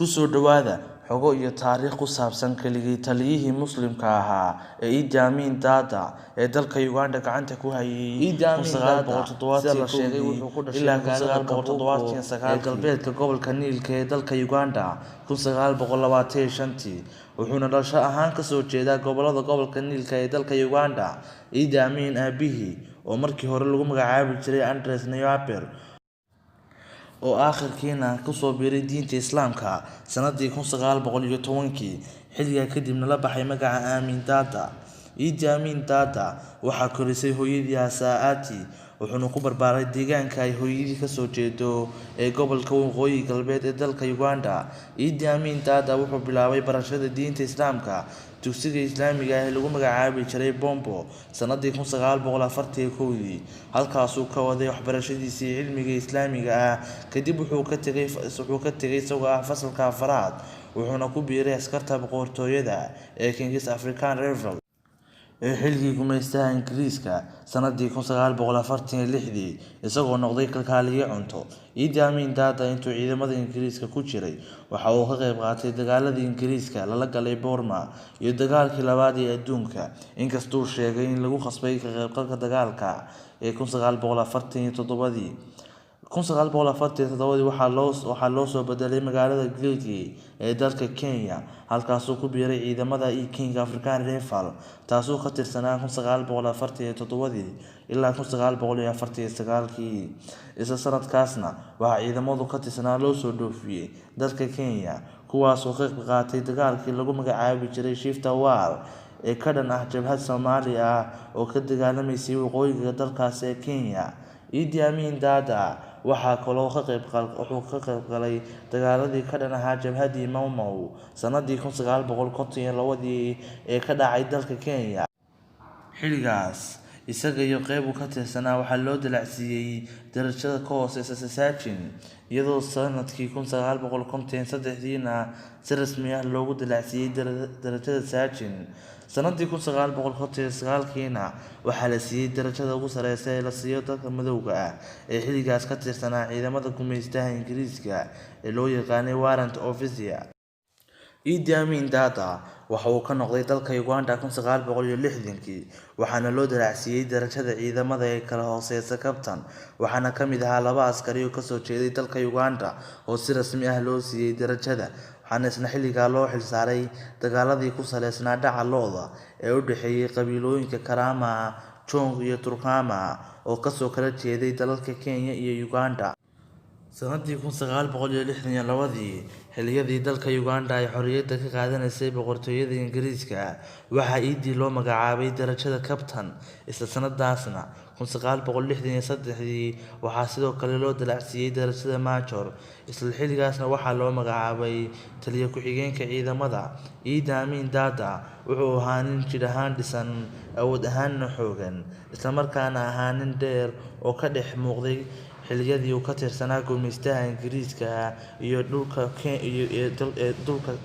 Ku soo dhawaada xogo iyo taariikh ku saabsan keligii taliyihii Muslimka ahaa ee Idi Amin Dada ee dalka Uganda gacanta ku hayay 1971 ilaa 1979 ee galbeedka gobolka Niilka ee dalka Uganda 1925 wuxuuna dhalasho ahaan ka soo jeedaa gobolka Niilka ee dalka Uganda. Idi Amin aabihii oo markii hore lagu magacaabi jiray Andres Nyaper oo aakhirkiina ku soo biiray diinta Islaamka sanadii 1910 xilligaa kadibna la baxay magaca Amin Dada. Idi Amin Dada waxaa korisay hooyadii Ati wuxuuna ku barbaaray deegaanka ay hooyadii ka soo jeedo ee gobolka waqooyi galbeed ee dalka Uganda. Idi Amin Dada wuxuu bilaabay barashada diinta Islaamka dugsiga Islaamiga ah ee lagu magacaabi jiray Bombo sanadii 1941 halkaasuu ka waday waxbarashadiisii cilmiga Islaamiga ah. Kadib wuxuu ka tegay isagoo ah fasalka afraad wuxuuna ku biiray askarta boqortooyada ee King's African Rifles ee xilligii gumaystaha Ingiriiska sanadii 1946 isagoo noqday kalkaaliye cunto. Idi Amin Dada intuu ciidamada Ingiriiska ku jiray waxa uu ka qayb qaatay dagaaladii Ingiriiska lala galay Burma iyo dagaalkii labaad ee adduunka, inkastoo uu sheegay in lagu khasbay ka qaybgalka dagaalka ee 1947. 1947 waxaa loo soo bedelay magaalada Gilgil ee dalka Kenya halkaasuu ku biiray ciidamada King's African Rifles taasoo ka tirsanaa 1947 ilaa 1949. Isla sanadkaasna waxaa ciidamadu ka tirsanaa loo soo dhoofiyay dalka Kenya kuwaas oo ka qayb qaatay dagaalkii lagu magacaabi jiray Shifta War ee ka dhan ah jabhad Soomaali ah oo ka dagaalamaysay waqooyiga dalkaas ee Kenya. Idi Amin Dada waxaa kaloo ka qayb galay dagaaladii ka dhan ahaa jabhaddii Mau Mau sanadii 1952 ee ka dhacay dalka Kenya. Xilligaas isaga iyo qayb ka tirsanaa waxaa loo dalacsiiyay darajada ka hooseysa Sergeant iyadoo sanadkii 1953 si rasmi ah loogu dalacsiiyay darajada Sergeant. sanadii 1959 waxaa la siiyay darajada ugu sareysa ee la siiyo dadka madowga ah ee xilligaas ka tirsanaa ciidamada gumaystaha Ingiriiska ee loo yaqaanay Warrant Officer. Idi Amin Dada waxa uu ka noqday dalka Uganda 1960 waxaana loo dalacsiiyay darajada ciidamada ee kala hooseysa Captain, waxaana ka mid ahaa 2 askari oo ka soo jeeday dalka Uganda oo si rasmi ah loo siiyay darajada, waxaana isla xilligaa loo xilsaaray dagaaladii ku saleysnaa dhaca lo'da ee u dhaxeeyay qabiilooyinka Karama, Chong iyo Turkana oo kasoo kala jeeday dalalka Kenya iyo Uganda. sanadii 1962 xilliyadii dalka Uganda ay xorriyadda ka qaadanaysay boqortooyada Ingiriiska waxaa Idi loo magacaabay darajada Captain. isla sanadaasna 1963 waxaa sidoo kale loo dalacsiiyay darajada Major. isla xilligaasna waxaa loo magacaabay taliye ku-xigeenka ciidamada. Idi Amin Dada wuxuu ahaa nin jidh ahaan dhisan, awood ahaanna xooggan, isla markaana ahaa nin dheer oo ka dhex muuqday xilliyadii uu ka tirsanaa gumaystaha Ingiriiska iyo dhulka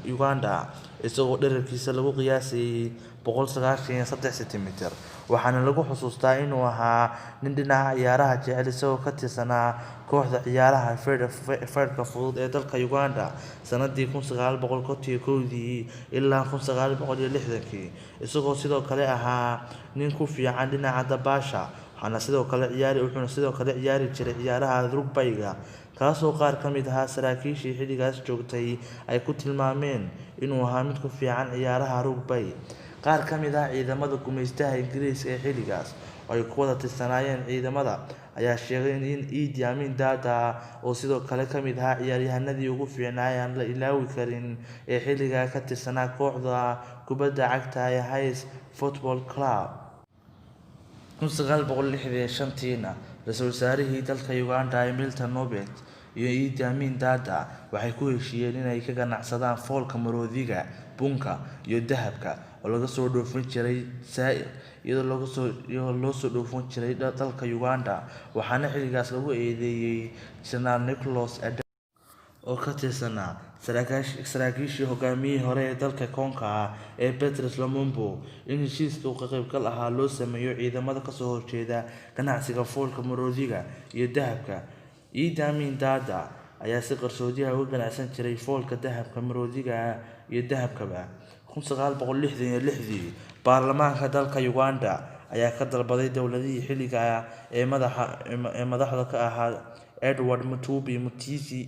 Uganda, isagoo dhererkiisa lagu qiyaasay 193 sentimitir. waxaana lagu xusuustaa inuu ahaa nin dhinaca ciyaaraha jecel isagoo ka tirsanaa kooxda ciyaaraha feerka fudud ee dalka Uganda sanadii 1951 ilaa 1960 isagoo sidoo kale ahaa nin ku fiican dhinaca dabaasha. wuxuuna sidoo kale ciyaari jiray ciyaaraha rugby-ga kaasoo qaar ka mid ah saraakiishii xilligaas joogtay ay ku tilmaameen inuu ahaa mid ku fiican ciyaaraha rugby. qaar ka mid ah ciidamada gumaystaha Ingiriiska ee xilligaas oo ay ku wada tirsanaayeen ciidamada ayaa sheegay in Idi Amin Dada oo sidoo kale ka mid ahaa ciyaaryahanadii ugu fiicnaa ee aan la ilaawi karin ee xilligaa ka tirsanaa kooxda kubadda cagta ee Hayes Football Club. 1965 ra'iisul wasaarihii dalka Uganda Milton Obote iyo Idi Amin Dada waxay ku heshiiyeen inay ka ganacsadaan foolka maroodiga, bunka iyo dahabka oo laga soo dhoofin jiray Zaire iyadoo loo soo dhoofin jiray dalka Uganda. waxaana xilligaas lagu eedeeyay General Nicholas Aden oo ka tirsanaa saraakiishii hogaamiyihii hore ee dalka Konka ee Patrice Lumumba in heshiiska ka qaybgal ahaa loo sameeyo ciidamada kasoo horjeeda ganacsiga foolka maroodiga iyo dahabka. Idi Amin Dada ayaa si qarsoodi ah uga ganacsan jiray foolka dahabka maroodiga iyo dahabkaba. 1966 baarlamaanka dalka Uganda ayaa ka dalbaday dowladihii xilliga ee madaxda ka ahaa Edward Mutubi Mutisi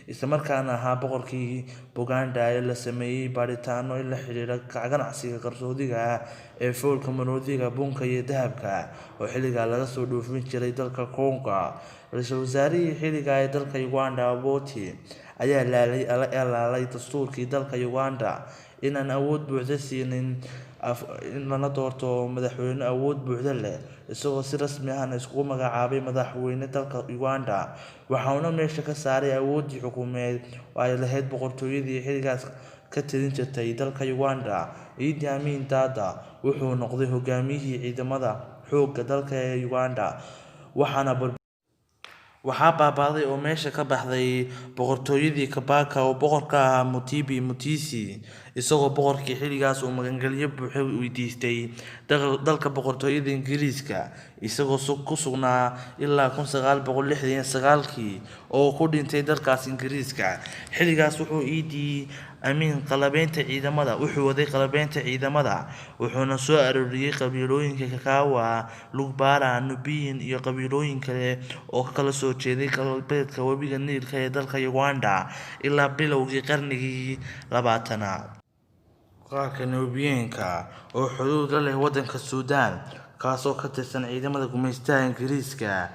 isla markaana ahaa boqorkii Buganda ee la sameeyay baaritaano la xiriira ganacsiga qarsoodiga ah ee foolka maroodiga, bunka iyo dahabka oo xilligaa laga soo dhoofin jiray dalka Congo. Ra'iisul wasaarihii xilliga ee dalka Uganda Obote ayaa laalay dastuurkii dalka Uganda inaan awood buuxda siinin in lana doorto madaxweyne awood buuxda leh, isagoo si rasmi ah iskugu magacaabay madaxweyne dalka Uganda. Waxaana meesha ka saaray awooddii xukuumeed oo ay lahayd boqortooyadii xilligaas ka talin jirtay dalka Uganda. Idi Amin Dada wuxuu noqday hogaamiyihii ciidamada xoogga dalka ee Uganda, waxaa baaba'day oo meesha ka baxday boqortooyadii Kabaka oo boqor ka ahaa Mutubi Mutisi, isagoo boqorkii xilligaas uu magangalyo buuxa weydiistay dalka boqortooyada Ingiriiska, isagoo ku sugnaa ilaa 1969 oo ku dhintay dalkaas Ingiriiska. Xilligaas wuxuu Idi Amin waday qalabaynta ciidamada, wuxuuna soo arooriyay qabiilooyinka Kakawa, Lugbara, Nubian iyo qabiilooyin kale oo ka kala soo jeeday galbeedka webiga Niilka ee dalka Uganda ilaa bilowgii qarnigii 20aad. Qaarka Nubian-ka oo xuduud la leh waddanka Suudaan, kaasoo ka tirsan ciidamada gumeystaha Ingiriiska,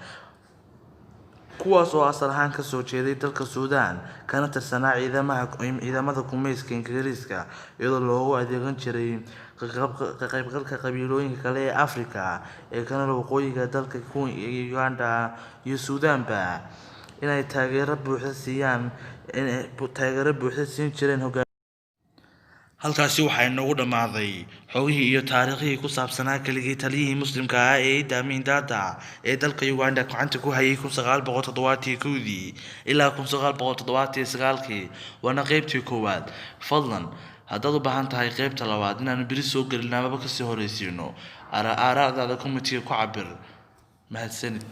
kuwaas oo asal ahaan ka soo jeeday dalka Suudaan kana tirsanaa ciidamada gumeyska Ingiriiska, iyadoo loogu adeegan jiray ka qaybgalka qabiilooyinka kale ee Afrika ee ka nool waqooyiga dalka Uganda iyo Suudaanba, inay taageero buuxda siin jireen hogaamiyaha. Halkaasi waxaa inoogu dhammaaday xogihii iyo taariikhdii ku saabsanaa keligii taliyihii Muslimka ah ee Idi Amin Dada ee dalka Uganda gacanta ku hayay 1971 ilaa 1979. Waana qaybtii koowaad. Fadlan haddaad u baahan tahay qaybta labaad inaanu biri soo gelin amaba kasii horeysiino, aaraa'daada kommentiga ku cabir. Mahadsanid.